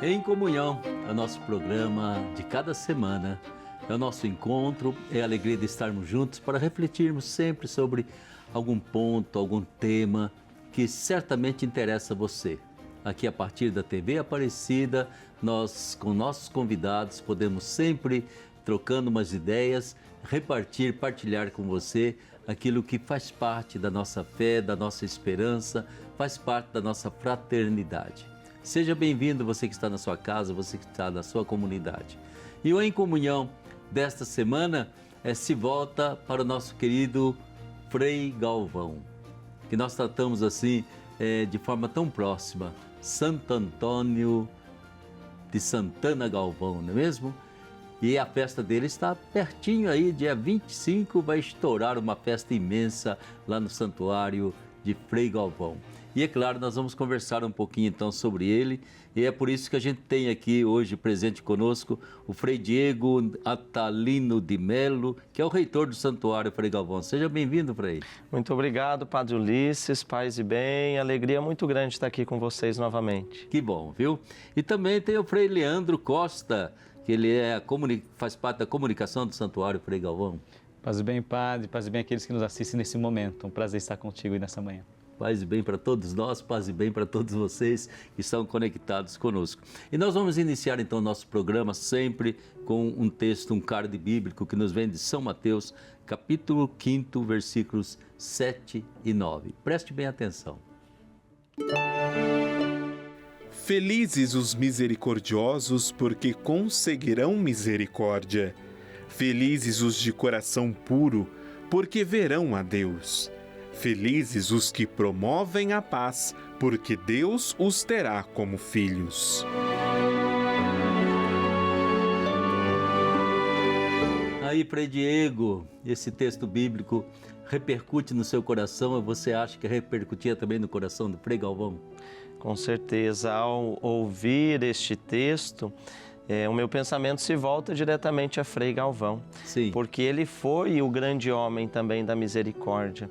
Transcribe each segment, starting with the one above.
Em Comunhão, é o nosso programa de cada semana, é o nosso encontro, é a alegria de estarmos juntos para refletirmos sempre sobre algum ponto, algum tema que certamente interessa a você. Aqui a partir da TV Aparecida, nós com nossos convidados podemos sempre trocando umas ideias, partilhar com você aquilo que faz parte da nossa fé, da nossa esperança, faz parte da nossa fraternidade. Seja bem-vindo você que está na sua casa, você que está na sua comunidade. E o Em Comunhão desta semana se volta para o nosso querido Frei Galvão, que nós tratamos assim de forma tão próxima, Santo Antônio de Santana Galvão, não é mesmo? E a festa dele está pertinho aí, dia 25 vai estourar uma festa imensa lá no santuário de Frei Galvão. E é claro, nós vamos conversar um pouquinho então sobre ele, e é por isso que a gente tem aqui hoje presente conosco o Frei Diego Atalino de Melo, que é o reitor do Santuário Frei Galvão. Seja bem-vindo, Frei. Muito obrigado, Padre Ulisses, paz e bem, alegria muito grande estar aqui com vocês novamente. Que bom, viu? E também tem o Frei Leandro Costa, que ele faz parte da comunicação do Santuário Frei Galvão. Paz e bem, Padre, paz e bem aqueles que nos assistem nesse momento. Um prazer estar contigo aí nessa manhã. Paz e bem para todos nós, paz e bem para todos vocês que estão conectados conosco. E nós vamos iniciar então o nosso programa sempre com um texto, um card bíblico que nos vem de São Mateus, capítulo 5, versículos 7 e 9. Preste bem atenção. Felizes os misericordiosos, porque conseguirão misericórdia. Felizes os de coração puro, porque verão a Deus. Felizes os que promovem a paz, porque Deus os terá como filhos. Aí, Frei Diego, esse texto bíblico repercute no seu coração, e você acha que repercutia também no coração do Frei Galvão? Com certeza, ao ouvir este texto, o meu pensamento se volta diretamente a Frei Galvão. Sim. Porque ele foi o grande homem também da misericórdia.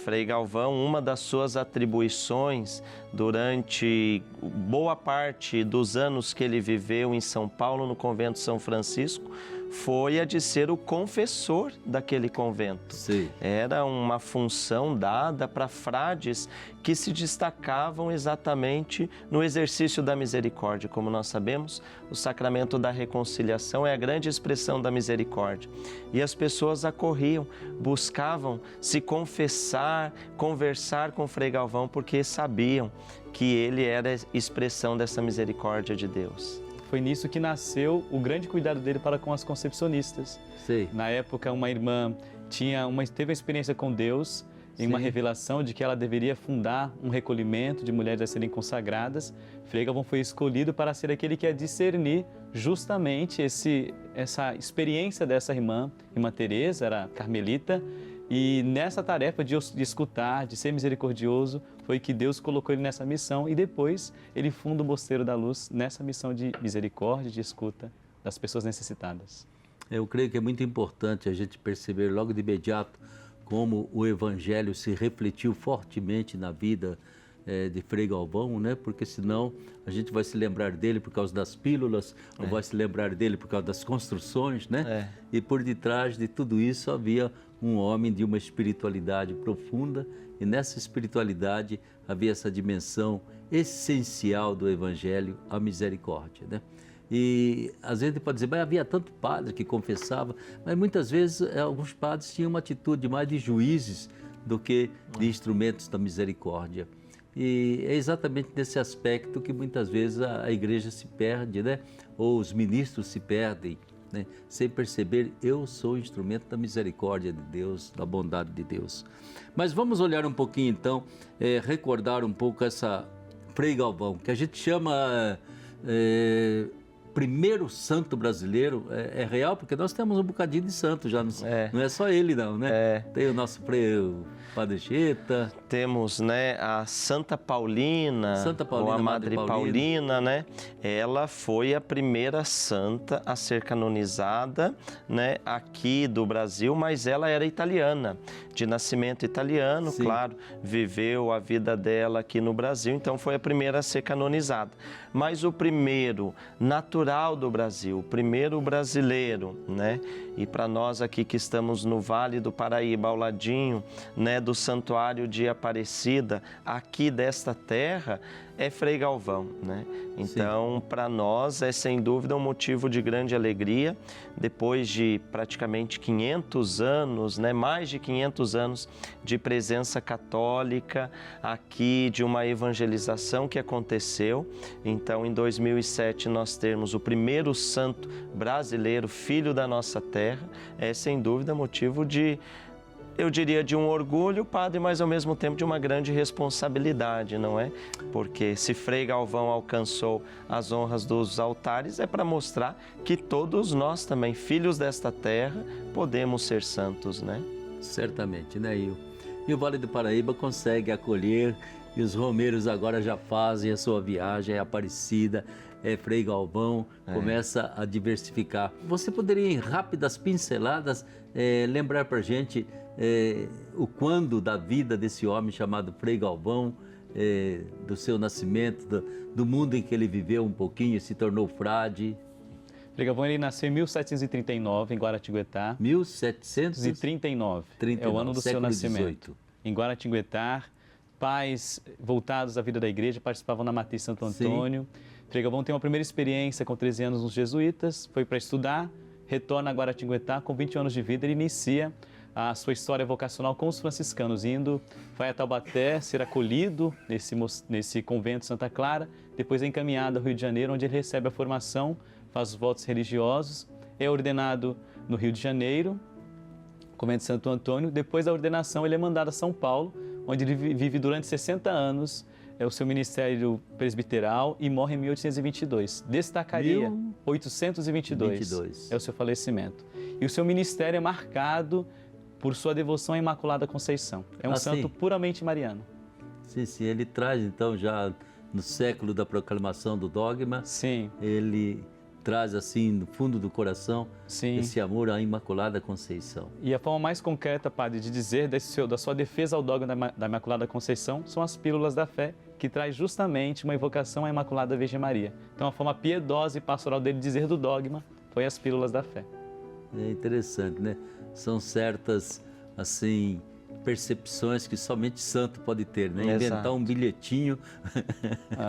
Frei Galvão, uma das suas atribuições durante boa parte dos anos que ele viveu em São Paulo, no convento São Francisco, foi a de ser o confessor daquele convento. Sim. Era uma função dada para frades que se destacavam exatamente no exercício da misericórdia. Como nós sabemos, o sacramento da reconciliação é a grande expressão da misericórdia. E as pessoas acorriam, buscavam se confessar, conversar com Frei Galvão, porque sabiam que ele era a expressão dessa misericórdia de Deus. Foi nisso que nasceu o grande cuidado dele para com as concepcionistas. Sim. Na época, uma irmã teve uma experiência com Deus em uma revelação de que ela deveria fundar um recolhimento de mulheres a serem consagradas. Frei Galvão foi escolhido para ser aquele que ia discernir justamente essa experiência dessa irmã Teresa, era carmelita, e nessa tarefa de escutar, de ser misericordioso, foi que Deus colocou ele nessa missão, e depois ele funda o Mosteiro da Luz nessa missão de misericórdia, de escuta das pessoas necessitadas. Eu creio que é muito importante a gente perceber logo de imediato como o Evangelho se refletiu fortemente na vida de Frei Galvão, né? Porque senão a gente vai se lembrar dele por causa das pílulas, ou vai se lembrar dele por causa das construções, né? E por detrás de tudo isso havia um homem de uma espiritualidade profunda, e nessa espiritualidade havia essa dimensão essencial do Evangelho, a misericórdia, né? E às vezes pode dizer, mas havia tanto padre que confessava, mas muitas vezes alguns padres tinham uma atitude mais de juízes do que de instrumentos da misericórdia. E é exatamente nesse aspecto que muitas vezes a igreja se perde, né? Ou os ministros se perdem, né? Sem perceber, eu sou instrumento da misericórdia de Deus, da bondade de Deus. Mas vamos olhar um pouquinho então, recordar um pouco essa Frei Galvão, que a gente chama primeiro santo brasileiro é real, porque nós temos um bocadinho de santo já, não é só ele não, né? Tem o nosso Padre Cheta. Temos, né, a Santa Paulina, ou a Madre Paulina, né? Ela foi a primeira santa a ser canonizada, né, aqui do Brasil, mas ela era italiana, de nascimento italiano, Sim. claro, viveu a vida dela aqui no Brasil, então foi a primeira a ser canonizada. Mas o primeiro natural do Brasil, o primeiro brasileiro, né? E para nós aqui que estamos no Vale do Paraíba, ao ladinho, né, do Santuário de Aparecida, aqui desta terra, é Frei Galvão, né? Então, para nós é sem dúvida um motivo de grande alegria, depois de praticamente 500 anos, né, mais de 500 anos de presença católica aqui, de uma evangelização que aconteceu. Então, em 2007, nós temos o primeiro santo brasileiro, filho da nossa terra, é sem dúvida motivo de, eu diria, de um orgulho, padre, mas ao mesmo tempo de uma grande responsabilidade, não é? Porque se Frei Galvão alcançou as honras dos altares, é para mostrar que todos nós também, filhos desta terra, podemos ser santos, né? Certamente, né, E o Vale do Paraíba consegue acolher, e os romeiros agora já fazem a sua viagem, é Aparecida, é Frei Galvão, começa a diversificar. Você poderia, em rápidas pinceladas, lembrar para a gente o quando da vida desse homem chamado Frei Galvão, do seu nascimento, do mundo em que ele viveu um pouquinho, se tornou frade? Frei Galvão, ele nasceu em 1739, em Guaratinguetá. 1739. É o ano do seu nascimento. 18. Em Guaratinguetá, pais voltados à vida da igreja participavam na Matriz Santo Antônio. Frei Galvão tem uma primeira experiência com 13 anos nos jesuítas, foi para estudar, retorna a Guaratinguetá, com 20 anos de vida, ele inicia a sua história vocacional com os franciscanos, vai a Taubaté ser acolhido nesse convento Santa Clara, depois é encaminhado ao Rio de Janeiro, onde ele recebe a formação, faz os votos religiosos, é ordenado no Rio de Janeiro, convento Santo Antônio. Depois da ordenação, ele é mandado a São Paulo, onde ele vive durante 60 anos, o seu ministério presbiteral, e morre em 1822. Destacaria 822 é o seu falecimento. E o seu ministério é marcado por sua devoção à Imaculada Conceição. É um santo puramente mariano. Sim, ele traz então já no século da proclamação do dogma, ele traz assim no fundo do coração esse amor à Imaculada Conceição. E a forma mais concreta, padre, de dizer da sua defesa ao dogma da Imaculada Conceição são as pílulas da fé, que traz justamente uma invocação à Imaculada Virgem Maria. Então a forma piedosa e pastoral dele de dizer do dogma foi as pílulas da fé. É interessante, né? São certas, assim, percepções que somente santo pode ter, né? Inventar um bilhetinho.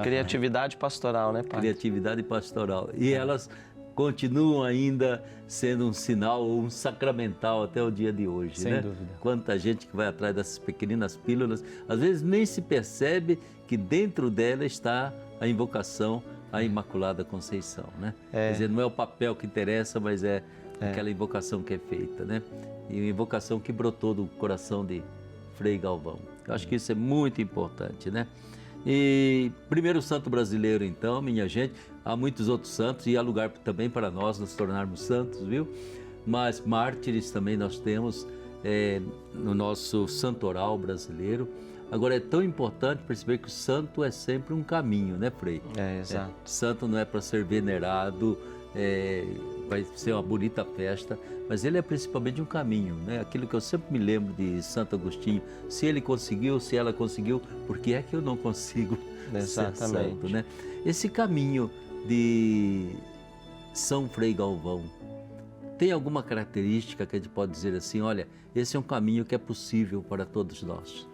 Criatividade pastoral, né, padre? Criatividade pastoral. E elas continuam ainda sendo um sinal ou um sacramental até o dia de hoje, Sem dúvida. Quanta gente que vai atrás dessas pequeninas pílulas, às vezes nem se percebe que dentro dela está a invocação à Imaculada Conceição, né? Quer dizer, não é o papel que interessa, mas é aquela invocação que é feita, né? E uma invocação que brotou do coração de Frei Galvão. Eu acho que isso é muito importante, né? E primeiro santo brasileiro, então, minha gente, há muitos outros santos e há lugar também para nós nos tornarmos santos, viu? Mas mártires também nós temos no nosso santoral brasileiro. Agora, é tão importante perceber que o santo é sempre um caminho, né, Frei? Exato. Santo não é para ser venerado, vai ser uma bonita festa, mas ele é principalmente um caminho, né? Aquilo que eu sempre me lembro de Santo Agostinho, se ele conseguiu, se ela conseguiu, por que é que eu não consigo ser santo, né? Esse caminho de São Frei Galvão, tem alguma característica que a gente pode dizer assim, olha, esse é um caminho que é possível para todos nós?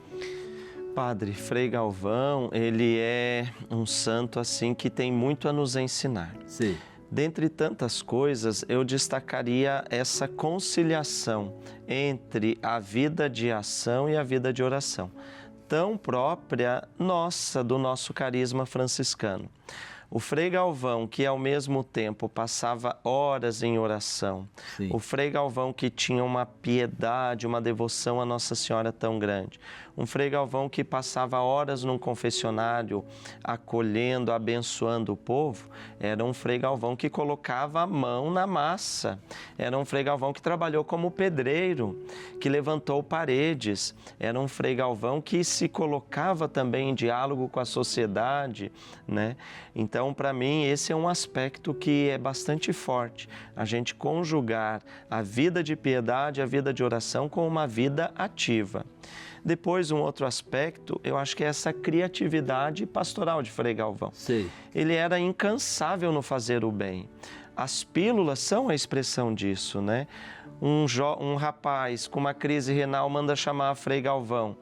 Padre, Frei Galvão, ele é um santo assim que tem muito a nos ensinar. Sim. Dentre tantas coisas, eu destacaria essa conciliação entre a vida de ação e a vida de oração, tão própria nossa, do nosso carisma franciscano. O Frei Galvão, que ao mesmo tempo passava horas em oração, Sim. o Frei Galvão que tinha uma piedade, uma devoção a Nossa Senhora tão grande, um Frei Galvão que passava horas num confessionário acolhendo, abençoando o povo, era um Frei Galvão que colocava a mão na massa, era um Frei Galvão que trabalhou como pedreiro, que levantou paredes, era um Frei Galvão que se colocava também em diálogo com a sociedade, né? Então, para mim, esse é um aspecto que é bastante forte, a gente conjugar a vida de piedade, a vida de oração com uma vida ativa. Depois, um outro aspecto, eu acho que é essa criatividade pastoral de Frei Galvão. Sei. Ele era incansável no fazer o bem. As pílulas são a expressão disso, né? Um rapaz com uma crise renal manda chamar Frei Galvão.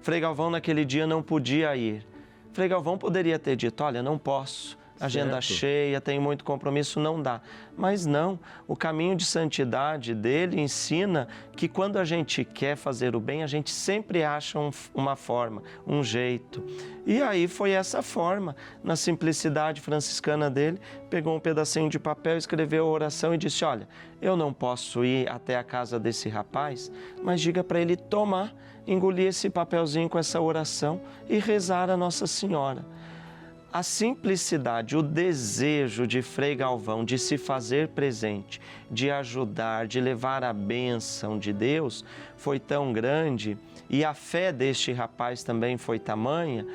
Frei Galvão naquele dia não podia ir. Frei Galvão poderia ter dito, olha, não posso, agenda cheia, tenho muito compromisso, não dá. Mas não, o caminho de santidade dele ensina que quando a gente quer fazer o bem, a gente sempre acha uma forma, um jeito. E aí foi essa forma, na simplicidade franciscana dele, pegou um pedacinho de papel, escreveu a oração e disse, olha, eu não posso ir até a casa desse rapaz, mas diga para ele tomar, engolir esse papelzinho com essa oração e rezar a Nossa Senhora. A simplicidade, o desejo de Frei Galvão de se fazer presente, de ajudar, de levar a bênção de Deus foi tão grande e a fé deste rapaz também foi tamanha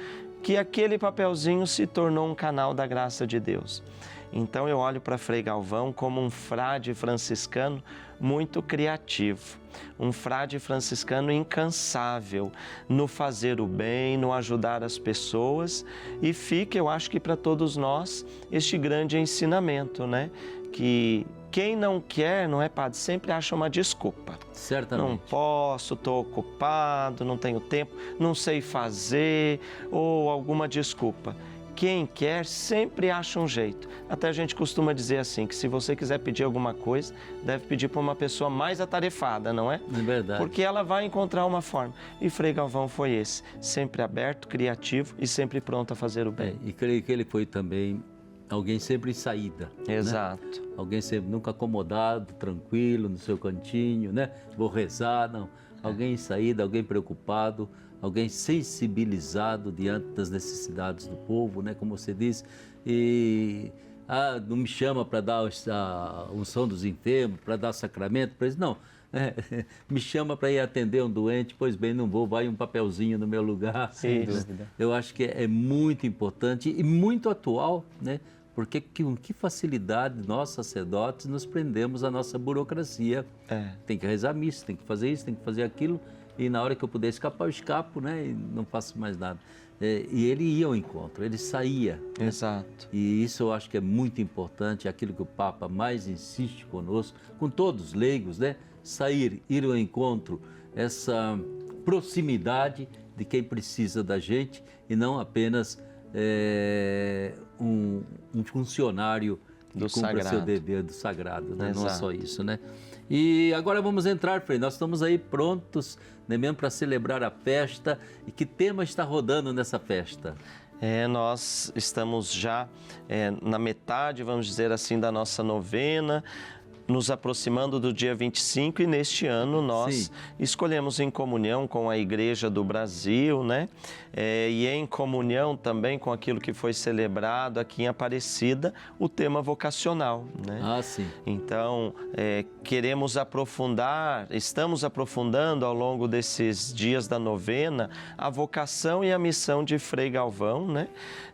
que aquele papelzinho se tornou um canal da graça de Deus. Então eu olho para Frei Galvão como um frade franciscano muito criativo, um frade franciscano incansável no fazer o bem, no ajudar as pessoas, e fica, eu acho que para todos nós, este grande ensinamento, né? Que quem não quer, não é, padre, sempre acha uma desculpa. Certamente. Não posso, estou ocupado, não tenho tempo, não sei fazer, ou alguma desculpa. Quem quer sempre acha um jeito. Até a gente costuma dizer assim, que se você quiser pedir alguma coisa, deve pedir para uma pessoa mais atarefada, não é? É verdade. Porque ela vai encontrar uma forma. E Frei Galvão foi esse, sempre aberto, criativo e sempre pronto a fazer o bem. E creio que ele foi também alguém sempre em saída. Exato. Né? Alguém sempre nunca acomodado, tranquilo, no seu cantinho, né? Vou rezar, não. Alguém em saída, alguém preocupado, alguém sensibilizado diante das necessidades do povo, né? Como você disse, e não me chama para dar a unção dos enfermos, para dar sacramento, para isso, não. Me chama para ir atender um doente, pois bem, não vou, vai um papelzinho no meu lugar. Sem dúvida. Eu acho que é muito importante e muito atual, né? Porque com que facilidade nós, sacerdotes, nos prendemos à nossa burocracia. Tem que rezar missa, tem que fazer isso, tem que fazer aquilo, e na hora que eu puder escapar, eu escapo, né? E não faço mais nada. E ele ia ao encontro, ele saía. Exato. E isso eu acho que é muito importante, aquilo que o Papa mais insiste conosco, com todos os leigos, né? Sair, ir ao encontro, essa proximidade de quem precisa da gente e não apenas um funcionário que do cumpra sagrado. seu dever do sagrado, né? Não é Exato. só isso, né? E agora vamos entrar, Frei, nós estamos aí prontos, né, mesmo para celebrar a festa. E que tema está rodando nessa festa? Nós estamos já na metade, vamos dizer assim, da nossa novena, nos aproximando do dia 25, e neste ano nós escolhemos em comunhão com a Igreja do Brasil, né? E em comunhão também com aquilo que foi celebrado aqui em Aparecida, o tema vocacional, né? Ah, sim. Então, queremos aprofundar, estamos aprofundando ao longo desses dias da novena a vocação e a missão de Frei Galvão, né?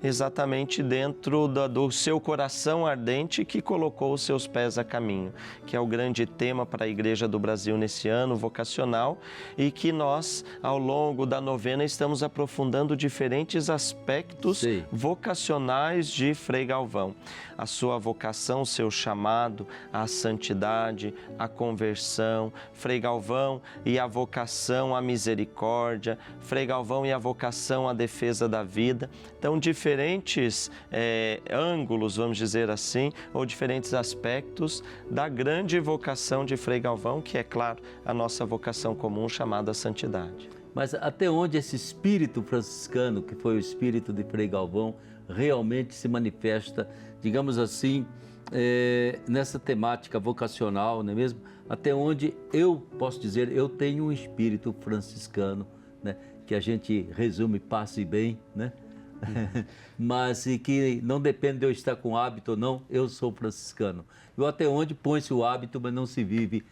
Exatamente dentro do seu coração ardente que colocou os seus pés a caminho, que é o grande tema para a Igreja do Brasil nesse ano, vocacional, e que nós, ao longo da novena, estamos aprofundando diferentes aspectos vocacionais de Frei Galvão. A sua vocação, o seu chamado, a santidade, a conversão, Frei Galvão e a vocação à misericórdia, Frei Galvão e a vocação à defesa da vida. Então, diferentes ângulos, vamos dizer assim, ou diferentes aspectos da grande vocação de Frei Galvão, que é, claro, a nossa vocação comum chamada santidade. Mas até onde esse espírito franciscano, que foi o espírito de Frei Galvão, realmente se manifesta, digamos assim, nessa temática vocacional, não é mesmo? Até onde eu posso dizer, eu tenho um espírito franciscano, né? Que a gente resume passe e bem, né? Mas e que não depende de eu estar com hábito ou não, eu sou franciscano. Eu até onde põe-se o hábito, mas não se vive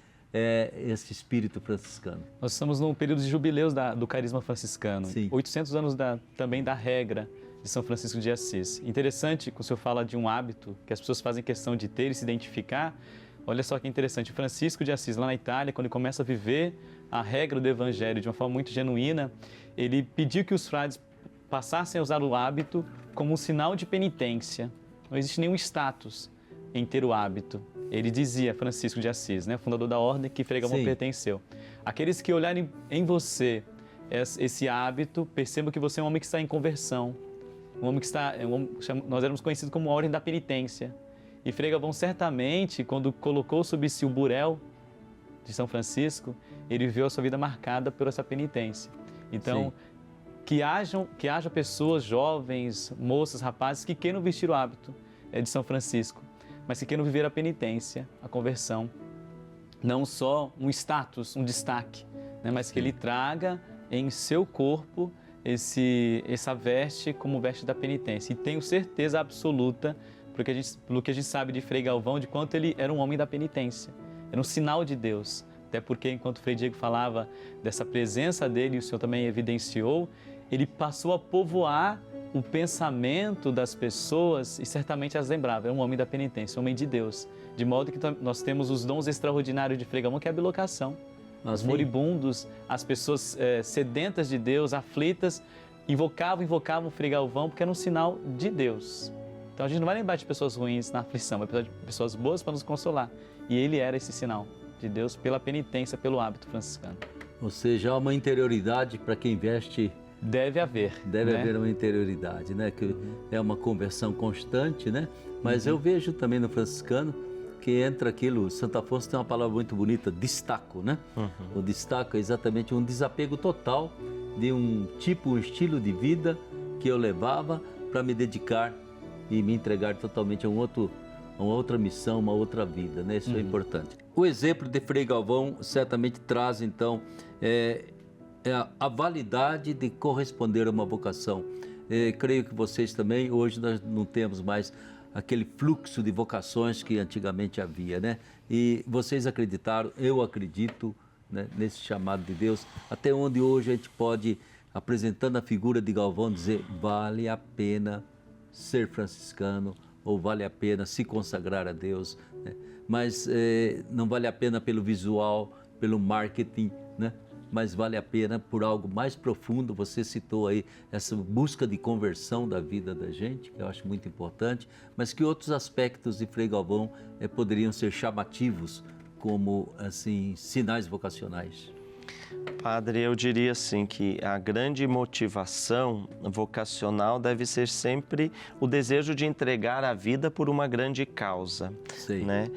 esse espírito franciscano. Nós estamos num período de jubileus do carisma franciscano. Sim. 800 anos também da regra de São Francisco de Assis. Interessante que o senhor fala de um hábito que as pessoas fazem questão de ter e se identificar. Olha só que interessante, Francisco de Assis, lá na Itália, quando ele começa a viver a regra do Evangelho de uma forma muito genuína, ele pediu que os frades passassem a usar o hábito como um sinal de penitência. Não existe nenhum status em ter o hábito. Ele dizia, Francisco de Assis, né, fundador da ordem que Frei Galvão pertenceu: aqueles que olharem em você esse hábito, percebam que você é um homem que está em conversão, um homem que está, nós éramos conhecidos como a ordem da penitência. E Frei Galvão certamente, quando colocou sobre si o burel de São Francisco, ele viveu a sua vida marcada por essa penitência. Então, que haja pessoas jovens, moças, rapazes, que queiram vestir o hábito de São Francisco, mas que queiram viver a penitência, a conversão. Não só um status, um destaque, né, mas que ele traga em seu corpo essa veste como veste da penitência. E tenho certeza absoluta, pelo que a gente sabe de Frei Galvão, de quanto ele era um homem da penitência. Era um sinal de Deus. Até porque, enquanto o Frei Diego falava dessa presença dele, e o senhor também evidenciou, ele passou a povoar o pensamento das pessoas e certamente as lembrava. É um homem da penitência, um homem de Deus. De modo que nós temos os dons extraordinários de Frei Galvão, que é a bilocação. Os moribundos, as pessoas sedentas de Deus, aflitas, invocavam Frei Galvão porque era um sinal de Deus. Então a gente não vai lembrar de pessoas ruins na aflição, vai precisar de pessoas boas para nos consolar. E ele era esse sinal de Deus pela penitência, pelo hábito franciscano. Ou seja, há uma interioridade para quem veste. Deve haver. Deve haver uma interioridade, né? Que é uma conversão constante, né? Mas eu vejo também no franciscano que entra aquilo, Santo Afonso tem uma palavra muito bonita, destaco, né? O destaco é exatamente um desapego total de um estilo de vida que eu levava para me dedicar e me entregar totalmente a uma outra missão, uma outra vida, né? Isso é importante. O exemplo de Frei Galvão certamente traz, então, a validade de corresponder a uma vocação. Creio que vocês também, hoje nós não temos mais aquele fluxo de vocações que antigamente havia, né? E vocês acreditaram, eu acredito, né, nesse chamado de Deus, até onde hoje a gente pode, apresentando a figura de Galvão, dizer vale a pena ser franciscano ou vale a pena se consagrar a Deus, né? Mas não vale a pena pelo visual, pelo marketing, né? Mas vale a pena por algo mais profundo. Você citou aí essa busca de conversão da vida da gente, que eu acho muito importante, mas que outros aspectos de Frei Galvão poderiam ser chamativos como assim sinais vocacionais. Padre, eu diria assim que a grande motivação vocacional deve ser sempre o desejo de entregar a vida por uma grande causa, né?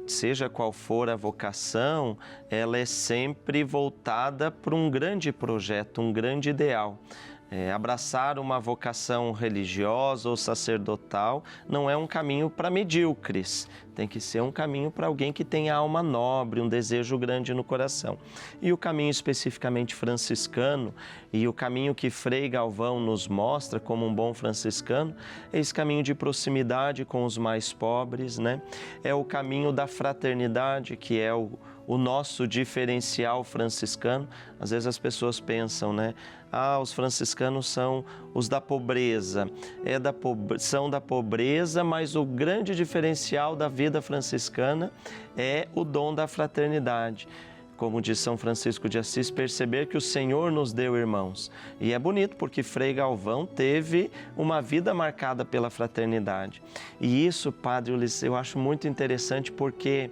Seja qual for a vocação, ela é sempre voltada para um grande projeto, um grande ideal. Abraçar uma vocação religiosa ou sacerdotal não é um caminho para medíocres, tem que ser um caminho para alguém que tem alma nobre, um desejo grande no coração. E o caminho especificamente franciscano, e o caminho que Frei Galvão nos mostra como um bom franciscano, é esse caminho de proximidade com os mais pobres, né? É o caminho da fraternidade, que é o nosso diferencial franciscano. Às vezes as pessoas pensam, né? Os franciscanos são os da pobreza. São da pobreza, mas o grande diferencial da vida franciscana é o dom da fraternidade. Como diz São Francisco de Assis, perceber que o Senhor nos deu irmãos. E é bonito porque Frei Galvão teve uma vida marcada pela fraternidade. E isso, Padre Ulisses, eu acho muito interessante porque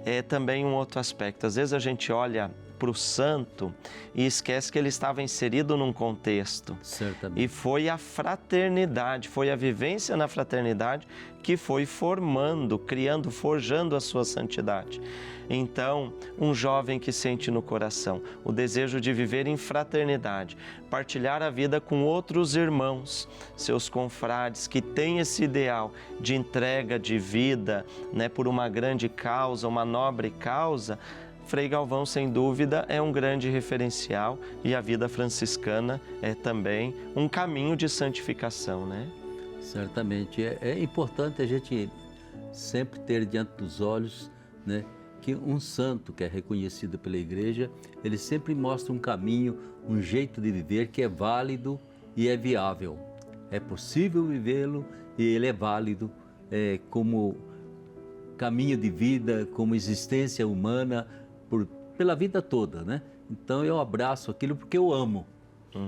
é também um outro aspecto. Às vezes a gente olha para o santo e esquece que ele estava inserido num contexto. Certamente. E foi a fraternidade, foi a vivência na fraternidade que foi formando, criando, forjando a sua santidade. Então, um jovem que sente no coração o desejo de viver em fraternidade, partilhar a vida com outros irmãos, seus confrades, que têm esse ideal de entrega de vida, né, por uma grande causa, uma nobre causa, Frei Galvão, sem dúvida, é um grande referencial e a vida franciscana é também um caminho de santificação, né? Certamente. É importante a gente sempre ter diante dos olhos, né, que um santo que é reconhecido pela Igreja, ele sempre mostra um caminho, um jeito de viver que é válido e é viável. É possível vivê-lo e ele é válido como caminho de vida, como existência humana pela vida toda, né? Então eu abraço aquilo porque eu amo,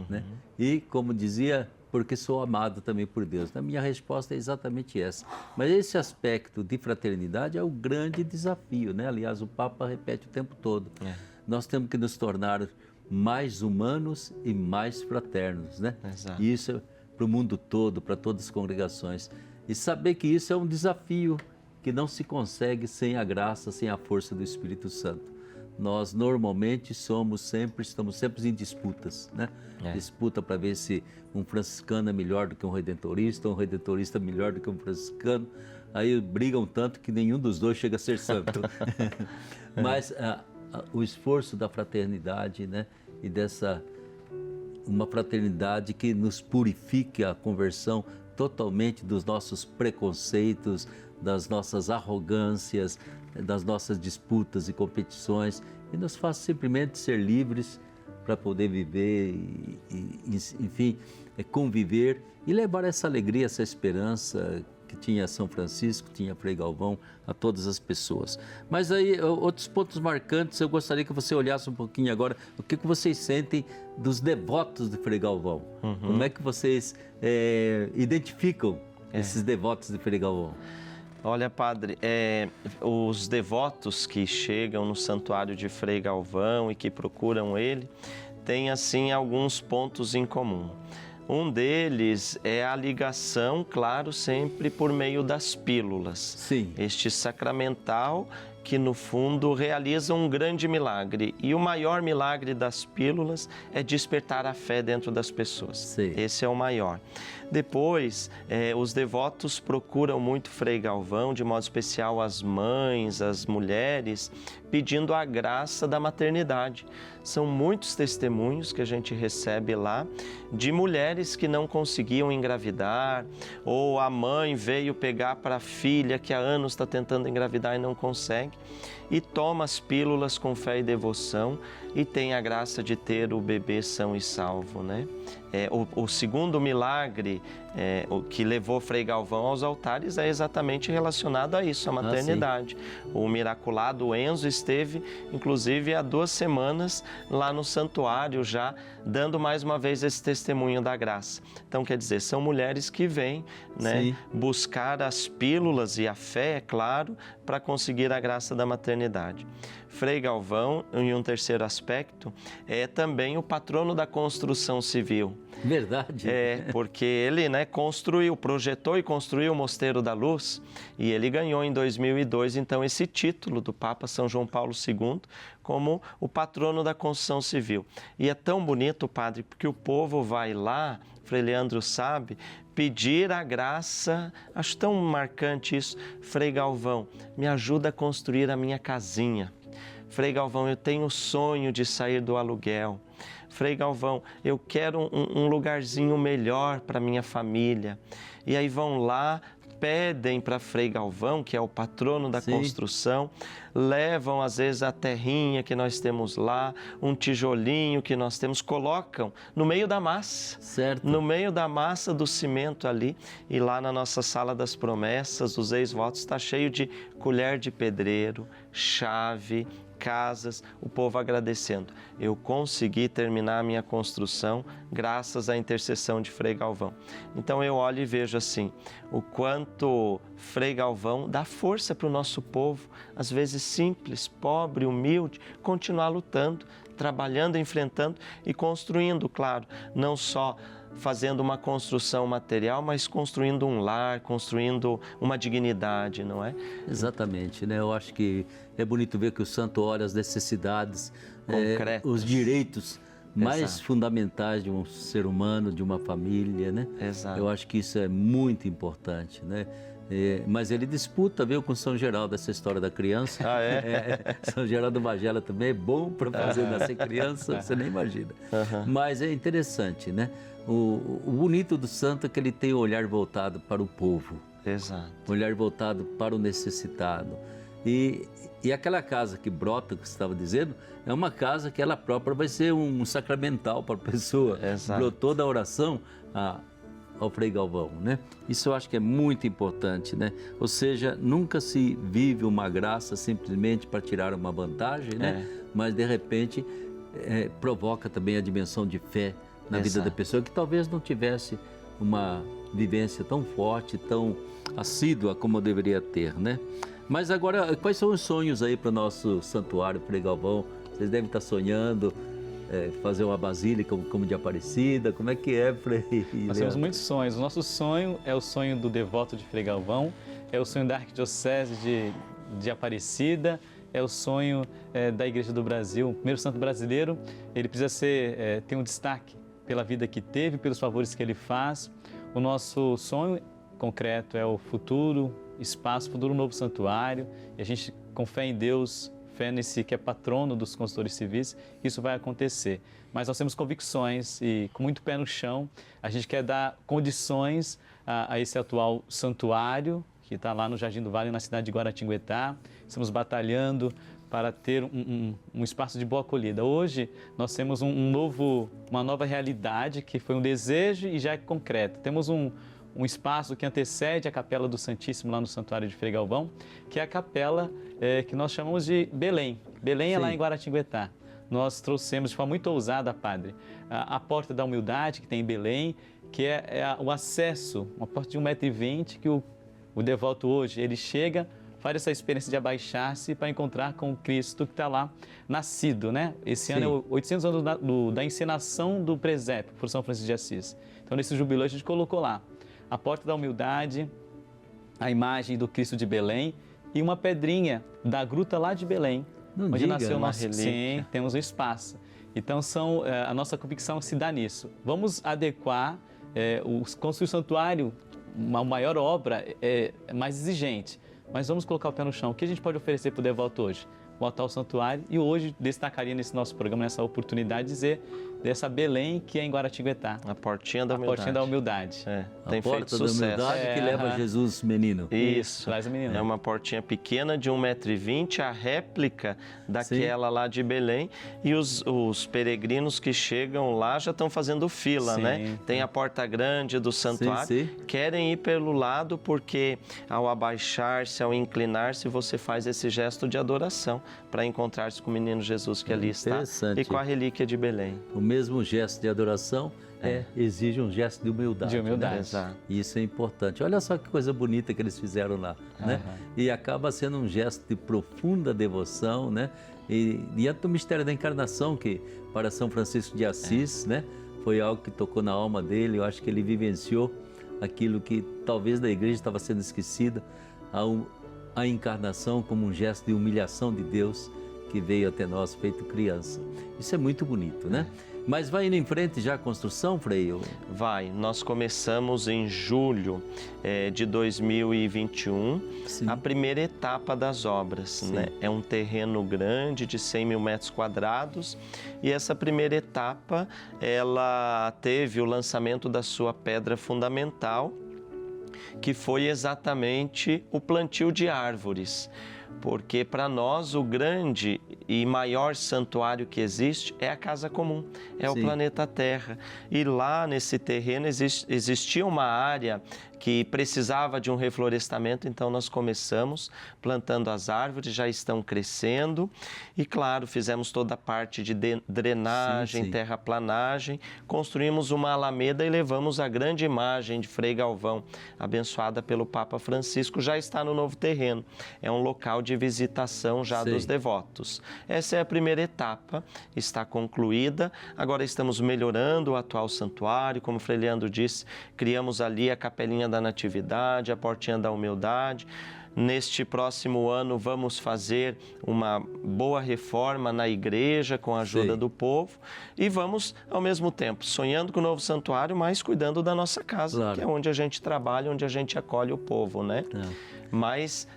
né? E como dizia, porque sou amado também por Deus. A minha resposta é exatamente essa. Mas esse aspecto de fraternidade é o grande desafio, né? Aliás, o Papa repete o tempo todo. Nós temos que nos tornar mais humanos e mais fraternos, né? Exato. E isso é para o mundo todo, para todas as congregações. E saber que isso é um desafio que não se consegue sem a graça, sem a força do Espírito Santo. Nós normalmente estamos sempre em disputas, né? Disputa para ver se um franciscano é melhor do que um redentorista melhor do que um franciscano. Aí brigam tanto que nenhum dos dois chega a ser santo. Mas o esforço da fraternidade, né? E uma fraternidade que nos purifique a conversão totalmente dos nossos preconceitos, das nossas arrogâncias, das nossas disputas e competições, e nos faz simplesmente ser livres para poder viver enfim, conviver e levar essa alegria, essa esperança que tinha São Francisco, tinha Frei Galvão, a todas as pessoas. Mas aí, outros pontos marcantes, eu gostaria que você olhasse um pouquinho agora, o que vocês sentem dos devotos de Frei Galvão? Como é que vocês identificam esses devotos de Frei Galvão? Olha, padre, os devotos que chegam no santuário de Frei Galvão e que procuram ele, têm, assim, alguns pontos em comum. Um deles é a ligação, claro, sempre por meio das pílulas. Sim. Este sacramental que, no fundo, realiza um grande milagre. E o maior milagre das pílulas é despertar a fé dentro das pessoas. Sim. Esse é o maior. Depois, os devotos procuram muito Frei Galvão, de modo especial as mães, as mulheres, pedindo a graça da maternidade. São muitos testemunhos que a gente recebe lá de mulheres que não conseguiam engravidar, ou a mãe veio pegar para a filha que há anos está tentando engravidar e não consegue, e toma as pílulas com fé e devoção e tem a graça de ter o bebê são e salvo, né? O segundo milagre o que levou Frei Galvão aos altares é exatamente relacionado a isso, a maternidade. O miraculado Enzo esteve, inclusive, há 2 semanas lá no santuário já, dando mais uma vez esse testemunho da graça. Então, quer dizer, são mulheres que vêm, né, buscar as pílulas e a fé, é claro, para conseguir a graça da maternidade. Frei Galvão, em um terceiro aspecto, é também o patrono da construção civil. Verdade. Porque ele, né, projetou e construiu o Mosteiro da Luz, e ele ganhou em 2002, então, esse título do Papa São João Paulo II como o patrono da construção civil. E é tão bonito, padre, porque o povo vai lá, Frei Leandro sabe, pedir a graça, acho tão marcante isso. Frei Galvão, me ajuda a construir a minha casinha. Frei Galvão, eu tenho o sonho de sair do aluguel. Frei Galvão, eu quero um lugarzinho melhor para minha família. E aí vão lá, pedem para Frei Galvão, que é o patrono da construção, levam às vezes a terrinha que nós temos lá, um tijolinho que nós temos, colocam no meio da massa, certo. No meio da massa do cimento ali, e lá na nossa sala das promessas, os ex-votos, está cheio de colher de pedreiro, chave, casas, o povo agradecendo. Eu consegui terminar a minha construção graças à intercessão de Frei Galvão. Então eu olho e vejo assim, o quanto Frei Galvão dá força para o nosso povo, às vezes simples, pobre, humilde, continuar lutando, trabalhando, enfrentando e construindo, claro, não só fazendo uma construção material, mas construindo um lar, construindo uma dignidade, não é? Exatamente, né? Eu acho que é bonito ver que o santo olha as necessidades, os direitos mais fundamentais de um ser humano, de uma família, né? Exato. Eu acho que isso é muito importante, né? Mas ele disputa, viu, com São Geraldo, essa história da criança. Ah, é? São Geraldo Magela também é bom para fazer nascer criança, você nem imagina. Mas é interessante, né? O bonito do santo é que ele tem o olhar voltado para o povo. Exato. O olhar voltado para o necessitado. E aquela casa que brota, que você estava dizendo, é uma casa que ela própria vai ser um sacramental para a pessoa. Exato. Brotou da oração ao Frei Galvão, né? Isso eu acho que é muito importante, né? Ou seja, nunca se vive uma graça simplesmente para tirar uma vantagem, né? Mas, de repente, provoca também a dimensão de fé na vida da pessoa que talvez não tivesse uma vivência tão forte, tão assídua como deveria ter, né? Mas agora, quais são os sonhos aí para o nosso santuário, Frei Galvão? Vocês devem estar sonhando fazer uma basílica como de Aparecida, como é que é, Frei? Nós temos muitos sonhos. O nosso sonho é o sonho do devoto de Frei Galvão, é o sonho da Arquidiocese de Aparecida, é o sonho da Igreja do Brasil. O primeiro santo brasileiro, ele precisa ter um destaque pela vida que teve, pelos favores que ele faz. O nosso sonho concreto é o futuro novo santuário, e a gente, com fé em Deus, fé nesse que é patrono dos consultores civis, isso vai acontecer. Mas nós temos convicções e, com muito pé no chão, a gente quer dar condições a esse atual santuário, que está lá no Jardim do Vale, na cidade de Guaratinguetá. Estamos batalhando para ter um espaço de boa acolhida. Hoje, nós temos uma nova realidade, que foi um desejo e já é concreto. Temos um espaço que antecede a Capela do Santíssimo, lá no Santuário de Frei Galvão, que é a capela que nós chamamos de Belém. Belém é lá em Guaratinguetá. Nós trouxemos de forma muito ousada, padre, a Porta da Humildade, que tem em Belém, que é o acesso, uma porta de 1,20 m, que o devoto hoje, ele chega, faz essa experiência de abaixar-se para encontrar com o Cristo que está lá nascido, né? Esse ano é 800 anos da encenação do presépio por São Francisco de Assis. Então, nesse jubileu, a gente colocou lá a Porta da Humildade, a imagem do Cristo de Belém e uma pedrinha da gruta lá de Belém, onde nasceu o nosso... Sim, temos um espaço. Então, a nossa convicção se dá nisso. Vamos adequar, construir o santuário, uma maior obra, mais exigente. Mas vamos colocar o pé no chão. O que a gente pode oferecer para o devoto hoje? Voltar ao santuário, e hoje destacaria nesse nosso programa, nessa oportunidade, dizer dessa Belém que é em Guaratinguetá. A portinha da humildade. A portinha da humildade. Tem feito sucesso. A porta da humildade que leva Jesus menino. Isso. Traz o menino. É uma portinha pequena de 1,20 m, a réplica daquela lá de Belém. E os peregrinos que chegam lá já estão fazendo fila, né? Tem a porta grande do santuário. Querem ir pelo lado porque ao abaixar-se, ao inclinar-se, você faz esse gesto de adoração para encontrar-se com o menino Jesus que ali está e com a relíquia de Belém. O mesmo gesto de adoração exige um gesto de humildade. De humildade. Né? Exato. E isso é importante. Olha só que coisa bonita que eles fizeram lá, né? E acaba sendo um gesto de profunda devoção, né? E diante do mistério da encarnação, que para São Francisco de Assis, né? Foi algo que tocou na alma dele. Eu acho que ele vivenciou aquilo que talvez da igreja estava sendo esquecida, a encarnação como um gesto de humilhação de Deus que veio até nós feito criança. Isso é muito bonito, né? Mas vai indo em frente já a construção, Frei? Vai. Nós começamos em julho de 2021 a primeira etapa das obras, né? É um terreno grande de 100 mil metros quadrados e essa primeira etapa, ela teve o lançamento da sua pedra fundamental, que foi exatamente o plantio de árvores. porque para nós o grande e maior santuário que existe é a casa comum, é o Sim. planeta Terra. E lá nesse terreno existia uma área que precisava de um reflorestamento, então nós começamos plantando as árvores, já estão crescendo e, claro, fizemos toda a parte de drenagem, Sim, sim. terraplanagem, construímos uma alameda e levamos a grande imagem de Frei Galvão, abençoada pelo Papa Francisco, já está no novo terreno. É um local de visitação já Sei. dos devotos. Essa é a primeira etapa, está concluída. Agora estamos melhorando o atual santuário, como o Frei Leandro disse, criamos ali a Capelinha da Natividade, a Portinha da Humildade. Neste próximo ano vamos fazer uma boa reforma na igreja com a ajuda Sei. do povo e vamos, ao mesmo tempo, sonhando com o novo santuário, mas cuidando da nossa casa, Claro. que é onde a gente trabalha, onde a gente acolhe o povo, né? Mas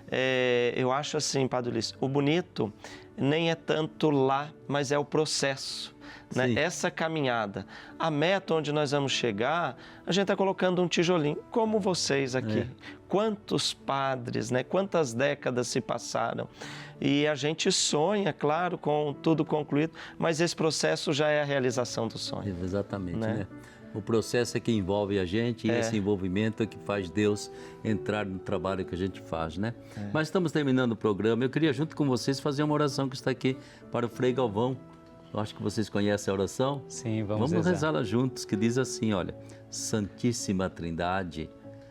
eu acho assim, Padre Ulisses, o bonito nem é tanto lá, mas é o processo. Né? Sim. Essa caminhada, a meta onde nós vamos chegar, a gente está colocando um tijolinho, como vocês aqui. Quantos padres, né? Quantas décadas se passaram. E a gente sonha, claro, com tudo concluído, mas esse processo já é a realização do sonho. Exatamente, Né? né? O processo é que envolve a gente e esse envolvimento é que faz Deus entrar no trabalho que a gente faz, né? Mas estamos terminando o programa. Eu queria, junto com vocês, fazer uma oração que está aqui para o Frei Galvão. Eu acho que vocês conhecem a oração. Sim, vamos Vamos rezar. rezá-la juntos, que diz assim, olha: Santíssima Trindade,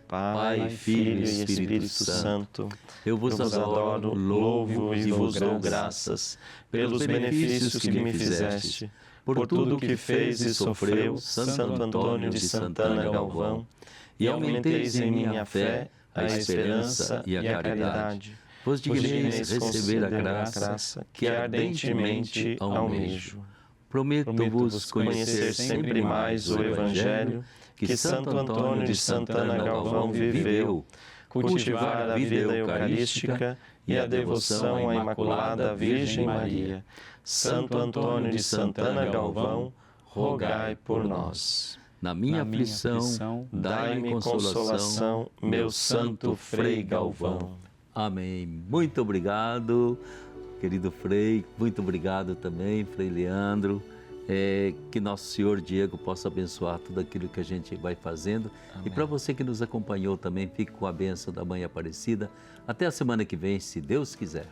Pai, Filho e Espírito Santo, eu vos adoro, louvo e vos dou graças pelos benefícios que me fizeste, por tudo que fez e sofreu Santo Antônio de Santana Galvão, e aumenteis em mim a fé, a esperança e a caridade. Vos digneis receber a conceder graça que ardentemente almejo. Prometo-vos Conhecer sempre mais o Evangelho que Santo Antônio de Santana Galvão viveu, cultivar a vida eucarística e a devoção à Imaculada Virgem Maria. Santo Antônio de Santana Galvão, rogai por nós. Na minha aflição, Dai-me consolação, meu Santo Frei Galvão. Amém. Muito obrigado, querido Frei. Muito obrigado também, Frei Leandro. Que Nosso Senhor Diego possa abençoar tudo aquilo que a gente vai fazendo. Amém. E para você que nos acompanhou também, fique com a bênção da Mãe Aparecida. Até a semana que vem, se Deus quiser.